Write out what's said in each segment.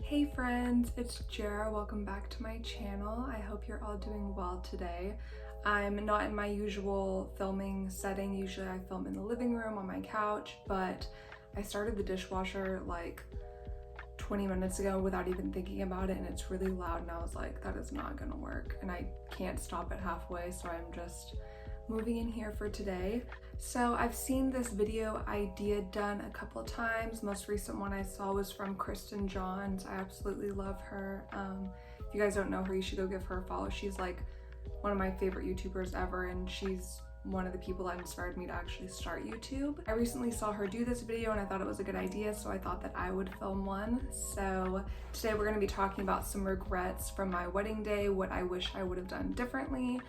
Hey friends, it's Jara. Welcome back to my channel. I hope you're all doing well today. I'm not in my usual filming setting. Usually I film in the living room on my couch, but I started the dishwasher like 20 minutes ago without even thinking about it, and it's really loud, and I was like, that is not gonna work, and I can't stop it halfway, so I'm just moving in here for today. So I've seen this video idea done a couple times. Most recent one I saw was from Kristin Johns. I absolutely love her. If you guys don't know her, you should go give her a follow. She's like one of my favorite YouTubers ever, and she's one of the people that inspired me to actually start YouTube. I recently saw her do this video and I thought it was a good idea, so I thought that I would film one. So today we're gonna be talking about some regrets from my wedding day, what I wish I would have done differently,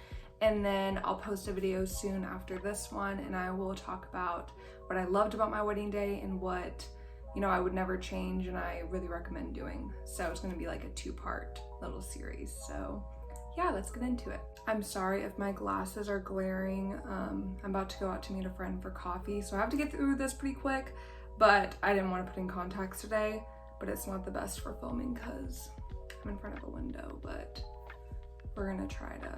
and then I'll post a video soon after this one and I will talk about what I loved about my wedding day and what, you know, I would never change and I really recommend doing. So it's gonna be like a two-part little series. So yeah, let's get into it. I'm sorry if my glasses are glaring. I'm about to go out to meet a friend for coffee, so I have to get through this pretty quick, but I didn't want to put in contacts today, but it's not the best for filming because I'm in front of a window, but we're gonna try to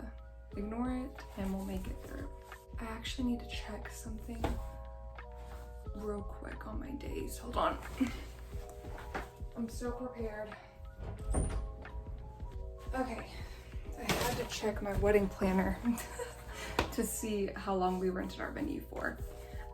ignore it and we'll make it through. I actually need to check something real quick on my days. Hold on. I'm so prepared. Okay. I had to check my wedding planner to see how long we rented our venue for.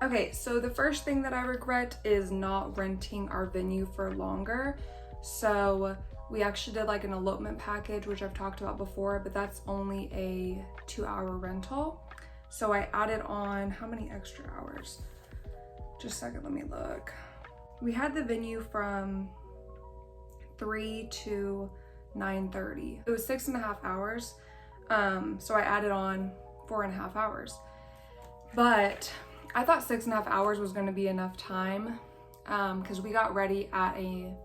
Okay, so the first thing that I regret is not renting our venue for longer. So we actually did like an elopement package, which I've talked about before, but that's only a 2-hour rental. So I added on, how many extra hours? Just a second, let me look. We had the venue from 3 to 9:30. It was 6.5 hours. So I added on 4.5 hours. But I thought 6.5 hours was gonna be enough time because we got ready at a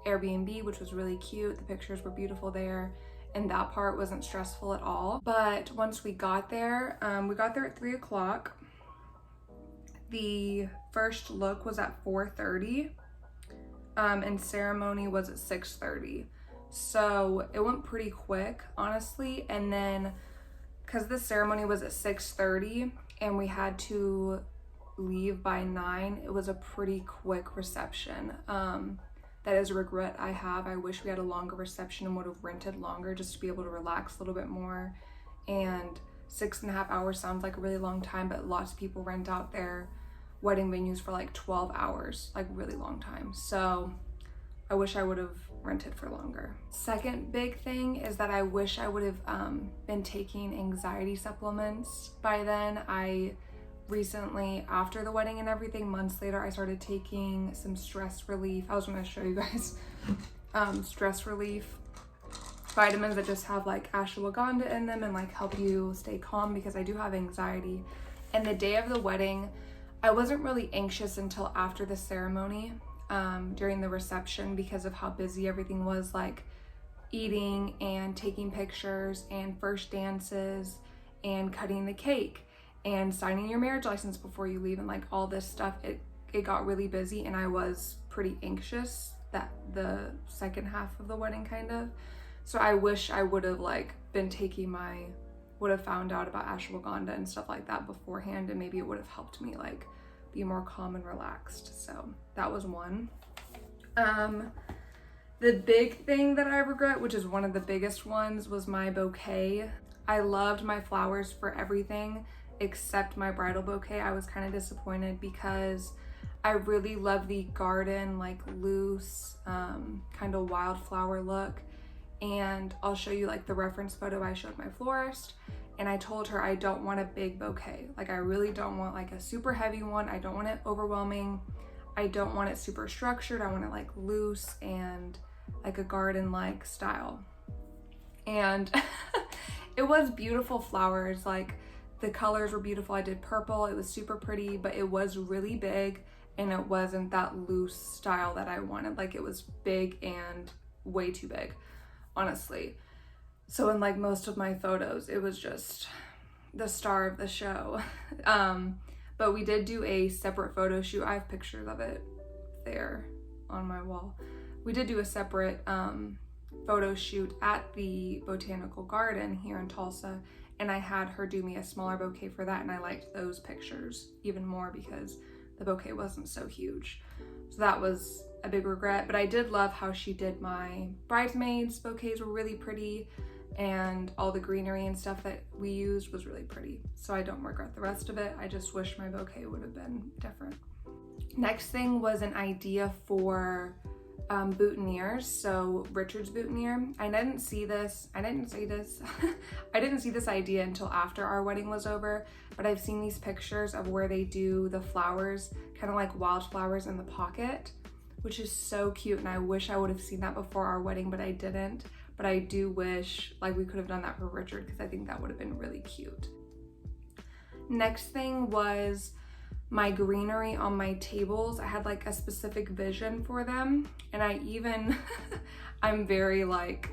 Airbnb, which was really cute. The pictures were beautiful there, and that part wasn't stressful at all. But once we got there at 3 o'clock. The first look was at 4:30, and ceremony was at 6:30. So it went pretty quick, honestly. And then because the ceremony was at 6:30 and we had to leave by 9, it was a pretty quick reception. That is a regret I have. I wish we had a longer reception and would have rented longer just to be able to relax a little bit more. And 6.5 hours sounds like a really long time, but lots of people rent out their wedding venues for like 12 hours, like really long time. So I wish I would have rented for longer. Second big thing is that I wish I would have been taking anxiety supplements by then. I recently, after the wedding and everything, months later, I started taking some stress relief. I was gonna show you guys stress relief vitamins that just have like ashwagandha in them and like help you stay calm, because I do have anxiety. And the day of the wedding, I wasn't really anxious until after the ceremony. During the reception, because of how busy everything was, like eating and taking pictures and first dances and cutting the cake and signing your marriage license before you leave and like all this stuff. It got really busy and I was pretty anxious that the second half of the wedding kind of. So I wish I would have like been taking would have found out about ashwagandha and stuff like that beforehand, and maybe it would have helped me like be more calm and relaxed. So that was one. The big thing that I regret, which is one of the biggest ones, was my bouquet. I loved my flowers for everything except my bridal bouquet. I was kind of disappointed because I really love the garden, like loose, kind of wildflower look. And I'll show you like the reference photo I showed my florist. And I told her I don't want a big bouquet. Like I really don't want like a super heavy one. I don't want it overwhelming. I don't want it super structured. I want it like loose and like a garden-like style. And it was beautiful flowers. Like the colors were beautiful. I did purple. It was super pretty, but it was really big and it wasn't that loose style that I wanted. Like it was big and way too big, honestly. So in like most of my photos, it was just the star of the show. But we did do a separate photo shoot. I have pictures of it there on my wall. we did do a separate photo shoot at the botanical garden here in Tulsa, and I had her do me a smaller bouquet for that, and I liked those pictures even more because the bouquet wasn't so huge. So that was a big regret, but I did love how she did my bridesmaids. Bouquets were really pretty, and all the greenery and stuff that we used was really pretty. So I don't regret the rest of it. I just wish my bouquet would have been different. Next thing was an idea for boutonnieres. So Richard's boutonniere. I didn't see this idea until after our wedding was over, but I've seen these pictures of where they do the flowers, kind of like wildflowers in the pocket, which is so cute. And I wish I would have seen that before our wedding, but I didn't. But I do wish like we could have done that for Richard, because I think that would have been really cute. Next thing was my greenery on my tables. I had like a specific vision for them, and I even I'm very like,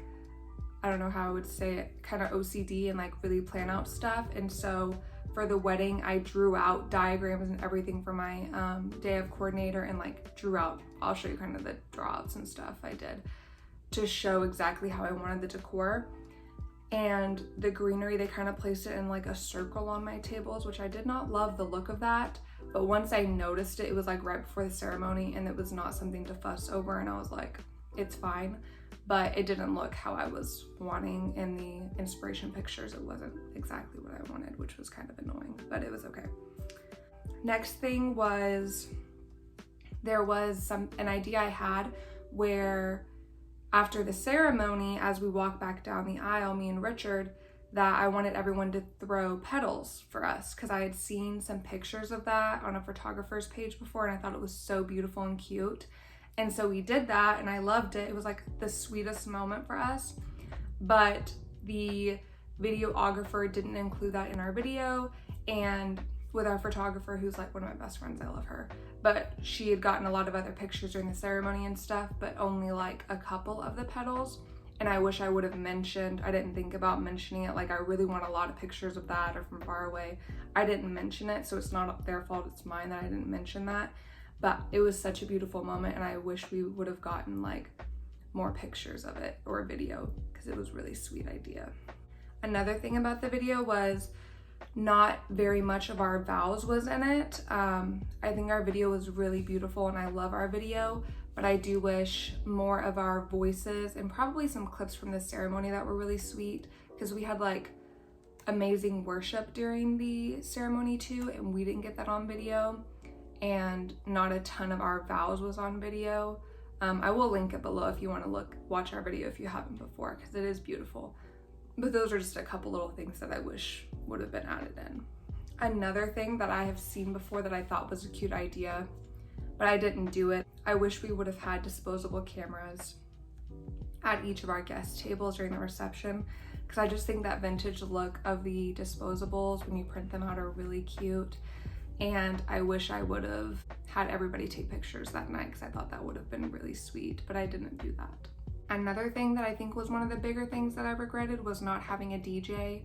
I don't know how I would say it, kind of OCD and like really plan out stuff. And so for the wedding, I drew out diagrams and everything for my day of coordinator, and like drew out, I'll show you kind of the drawouts and stuff I did to show exactly how I wanted the decor. And the greenery, they kind of placed it in like a circle on my tables, which I did not love the look of that. But once I noticed it, it was like right before the ceremony, and it was not something to fuss over, and I was like, it's fine. But it didn't look how I was wanting in the inspiration pictures. It wasn't exactly what I wanted, which was kind of annoying, but it was okay. Next thing was, there was an idea I had where after the ceremony, as we walk back down the aisle, me and Richard, that I wanted everyone to throw petals for us, because I had seen some pictures of that on a photographer's page before, and I thought it was so beautiful and cute. And so we did that, and I loved it. It was like the sweetest moment for us. But the videographer didn't include that in our video, and with our photographer, who's like one of my best friends, I love her, but she had gotten a lot of other pictures during the ceremony and stuff, but only like a couple of the petals. And I wish I would have mentioned, I didn't think about mentioning it, like I really want a lot of pictures of that or from far away. I didn't mention it, so it's not their fault, it's mine that I didn't mention that. But it was such a beautiful moment, and I wish we would have gotten like more pictures of it or a video, because it was a really sweet idea. Another thing about the video was not very much of our vows was in it. I think our video was really beautiful, and I love our video, but I do wish more of our voices and probably some clips from the ceremony that were really sweet, because we had like amazing worship during the ceremony too, and we didn't get that on video, and not a ton of our vows was on video. I will link it below if you want to watch our video if you haven't before, because it is beautiful. But those are just a couple little things that I wish would have been added in. Another thing that I have seen before that I thought was a cute idea, but I didn't do it. I wish we would have had disposable cameras at each of our guest tables during the reception, because I just think that vintage look of the disposables when you print them out are really cute. And I wish I would have had everybody take pictures that night, because I thought that would have been really sweet, but I didn't do that. Another thing that I think was one of the bigger things that I regretted was not having a DJ.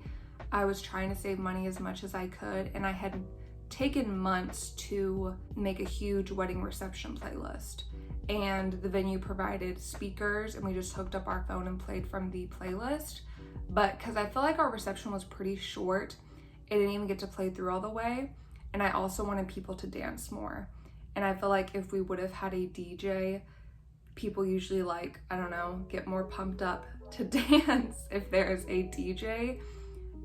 I was trying to save money as much as I could, and I had taken months to make a huge wedding reception playlist, and the venue provided speakers, and we just hooked up our phone and played from the playlist. But because I feel like our reception was pretty short, it didn't even get to play through all the way, and I also wanted people to dance more. And I feel like if we would have had a DJ, people usually like, I don't know, get more pumped up to dance if there's a DJ.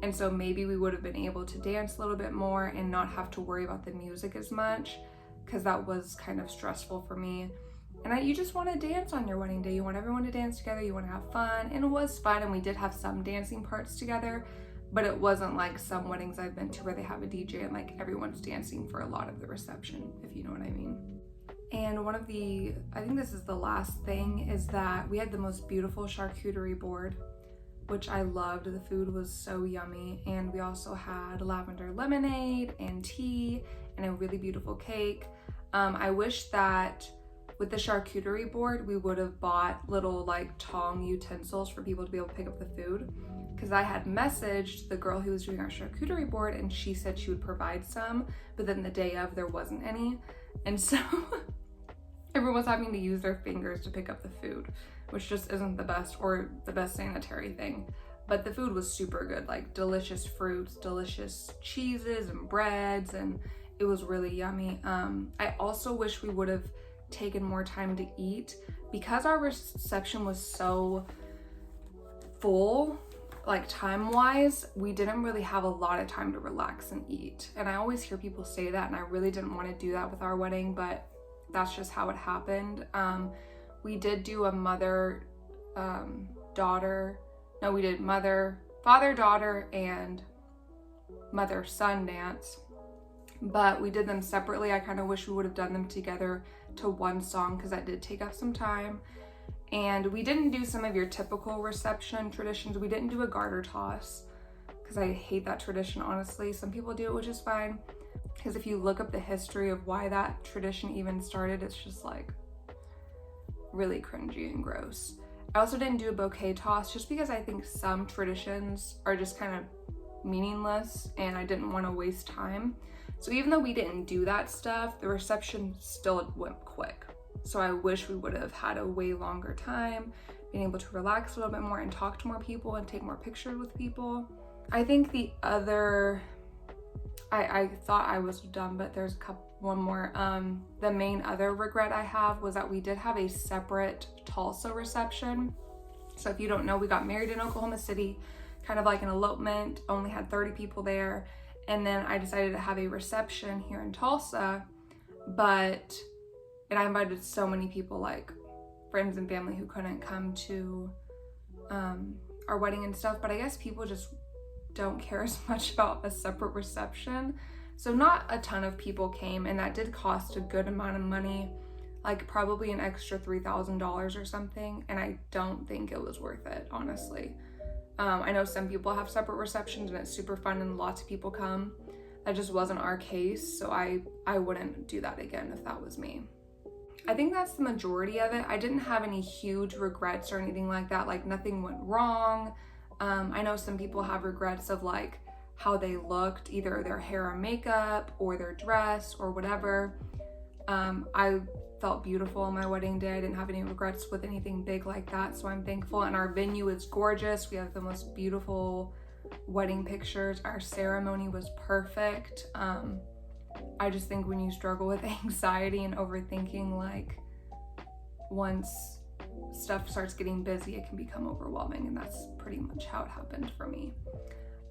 And so maybe we would have been able to dance a little bit more and not have to worry about the music as much, because that was kind of stressful for me. And you just want to dance on your wedding day. You want everyone to dance together, you want to have fun, and it was fun, and we did have some dancing parts together, but it wasn't like some weddings I've been to where they have a DJ and like everyone's dancing for a lot of the reception, if you know what I mean. And one of the, I think this is the last thing, is that we had the most beautiful charcuterie board, which I loved. The food was so yummy. And we also had lavender lemonade and tea and a really beautiful cake. I wish that with the charcuterie board, we would have bought little like tong utensils for people to be able to pick up the food, because I had messaged the girl who was doing our charcuterie board, and she said she would provide some, but then the day of there wasn't any. And so everyone's having to use their fingers to pick up the food, which just isn't the best or the best sanitary thing. But the food was super good, like delicious fruits, delicious cheeses and breads, and it was really yummy. I also wish we would have taken more time to eat because our reception was so full, like time-wise. We didn't really have a lot of time to relax and eat. And I always hear people say that, and I really didn't want to do that with our wedding, but that's just how it happened. We did do a father, daughter, and mother, son dance, but we did them separately. I kind of wish we would have done them together to one song because that did take up some time. And we didn't do some of your typical reception traditions. We didn't do a garter toss because I hate that tradition, honestly. Some people do it, which is fine, because if you look up the history of why that tradition even started, it's just like really cringy and gross. I also didn't do a bouquet toss just because I think some traditions are just kind of meaningless and I didn't want to waste time. So even though we didn't do that stuff, the reception still went quick. So I wish we would have had a way longer time, being able to relax a little bit more and talk to more people and take more pictures with people. I think the other, I thought I was done, but there's one more. The main other regret I have was that we did have a separate Tulsa reception. So if you don't know, we got married in Oklahoma City, kind of like an elopement, only had 30 people there. And then I decided to have a reception here in Tulsa, and I invited so many people, like friends and family who couldn't come to our wedding and stuff, but I guess people just don't care as much about a separate reception. So not a ton of people came, and that did cost a good amount of money, like probably an extra $3,000 or something, and I don't think it was worth it, honestly. I know some people have separate receptions and it's super fun and lots of people come. That just wasn't our case, so I wouldn't do that again if that was me. I think that's the majority of it. I didn't have any huge regrets or anything like that, like nothing went wrong. I know some people have regrets of like how they looked, either their hair or makeup or their dress or whatever. I felt beautiful on my wedding day. I didn't have any regrets with anything big like that, so I'm thankful. And our venue is gorgeous. We have the most beautiful wedding pictures. Our ceremony was perfect. I just think when you struggle with anxiety and overthinking, like once stuff starts getting busy, it can become overwhelming, and that's pretty much how it happened for me.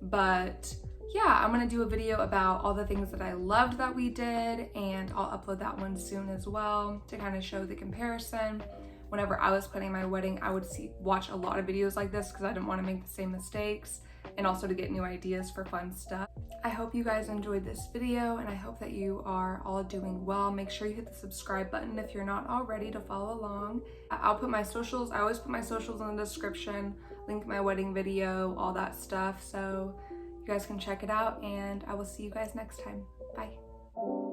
But yeah, I'm gonna do a video about all the things that I loved that we did, and I'll upload that one soon as well to kind of show the comparison. Whenever I was planning my wedding, I would watch a lot of videos like this because I didn't want to make the same mistakes, and also to get new ideas for fun stuff. I hope you guys enjoyed this video, and I hope that you are all doing well. Make sure you hit the subscribe button if you're not already to follow along. I'll put my socials, I always put my socials in the description, link my wedding video, all that stuff, so you guys can check it out, and I will see you guys next time. Bye.